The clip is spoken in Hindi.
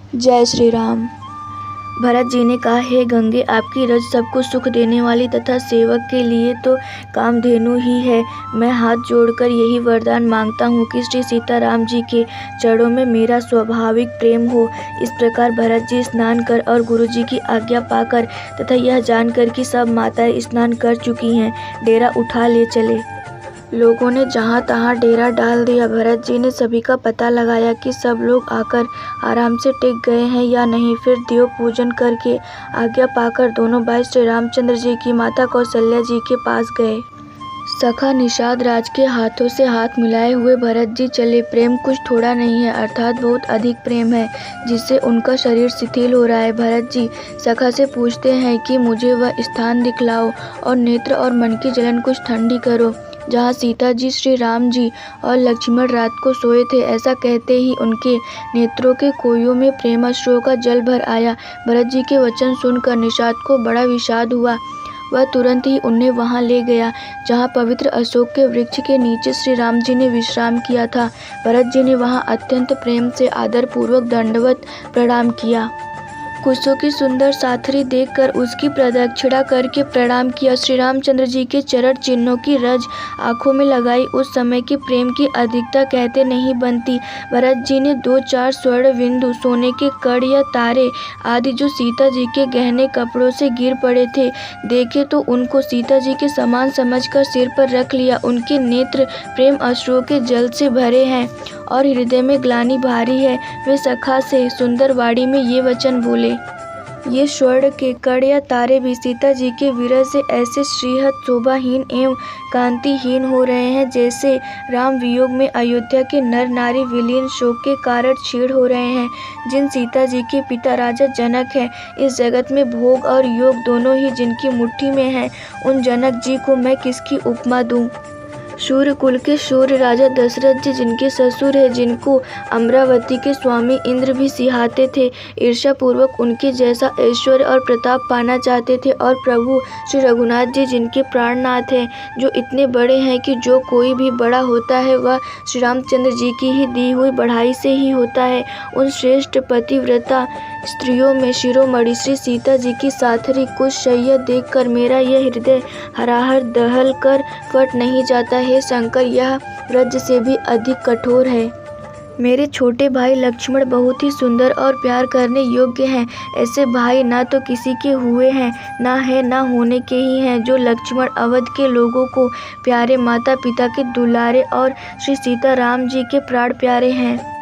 जय श्री राम। भरत जी ने कहा, हे गंगे, आपकी रज सबको सुख देने वाली तथा सेवक के लिए तो कामधेनु ही है। मैं हाथ जोड़कर यही वरदान मांगता हूँ कि श्री सीताराम जी के चरणों में मेरा स्वाभाविक प्रेम हो। इस प्रकार भरत जी स्नान कर और गुरु जी की आज्ञा पाकर तथा यह जानकर कि सब माताएं स्नान कर चुकी हैं, डेरा उठा ले चले। लोगों ने जहाँ तहाँ डेरा डाल दिया। भरत जी ने सभी का पता लगाया कि सब लोग आकर आराम से टिक गए हैं या नहीं। फिर देव पूजन करके आज्ञा पाकर दोनों भाई श्री रामचंद्र जी की माता कौशल्या जी के पास गए। सखा निषाद राज के हाथों से हाथ मिलाए हुए भरत जी चले। प्रेम कुछ थोड़ा नहीं है, अर्थात बहुत अधिक प्रेम है, जिससे उनका शरीर शिथिल हो रहा है। भरत जी सखा से पूछते हैं कि मुझे वह स्थान दिखलाओ और नेत्र और मन की जलन कुछ ठंडी करो जहाँ सीता जी, श्री राम जी और लक्ष्मण रात को सोए थे। ऐसा कहते ही उनके नेत्रों के कोयों में प्रेमाश्रुओं का जल भर आया। भरत जी के वचन सुनकर निषाद को बड़ा विषाद हुआ। वह तुरंत ही उन्हें वहां ले गया जहां पवित्र अशोक के वृक्ष के नीचे श्री राम जी ने विश्राम किया था। भरत जी ने वहां अत्यंत प्रेम से आदरपूर्वक दंडवत प्रणाम किया। कुशों की सुंदर साथरी देखकर उसकी प्रदक्षिणा करके प्रणाम किया। श्री रामचंद्र जी के चरण चिन्हों की रज आंखों में लगाई। उस समय के प्रेम की अधिकता कहते नहीं बनती। भरत जी ने 2-4 स्वर्ण बिंदु, सोने के कड़ या तारे आदि जो सीता जी के गहने कपड़ों से गिर पड़े थे देखे तो उनको सीता जी के समान समझकर सिर पर रख लिया। उनके नेत्र प्रेम अश्रुओं के जल से भरे हैं और हृदय में ग्लानि भारी है। वे सखा से सुंदर वाणी में ये वचन बोले, ये स्वर्ण के कड़ या तारे भी सीता जी के विरह से ऐसे श्रीहत, शोभाहीन एवं कांतिहीन हो रहे हैं जैसे राम वियोग में अयोध्या के नर नारी विलीन शोक के कारण क्षीण हो रहे हैं। जिन सीता जी के पिता राजा जनक हैं, इस जगत में भोग और योग दोनों ही जिनकी मुट्ठी में हैं, उन जनक जी को मैं किसकी उपमा दूं। सूर्य कुल के सूर्य राजा दशरथ जी जिनके ससुर हैं, जिनको अमरावती के स्वामी इंद्र भी सिहाते थे, ईर्ष्या पूर्वक उनके जैसा ऐश्वर्य और प्रताप पाना चाहते थे। और प्रभु श्री रघुनाथ जी जिनके प्राणनाथ हैं, जो इतने बड़े हैं कि जो कोई भी बड़ा होता है वह श्री रामचंद्र जी की ही दी हुई बढ़ाई से ही होता है। उन श्रेष्ठ पतिव्रता स्त्रियों में शिरोमणि श्री सीता जी की साथरी कुशशय्या देखकर मेरा यह हृदय हराहर दहल कर फट नहीं जाता। हे शंकर, यह रज से भी अधिक कठोर है। मेरे छोटे भाई लक्ष्मण बहुत ही सुंदर और प्यार करने योग्य हैं। ऐसे भाई ना तो किसी के हुए हैं, ना है, ना होने के ही हैं। जो लक्ष्मण अवध के लोगों को प्यारे, माता पिता के दुलारे और श्री सीताराम जी के प्राण प्यारे हैं।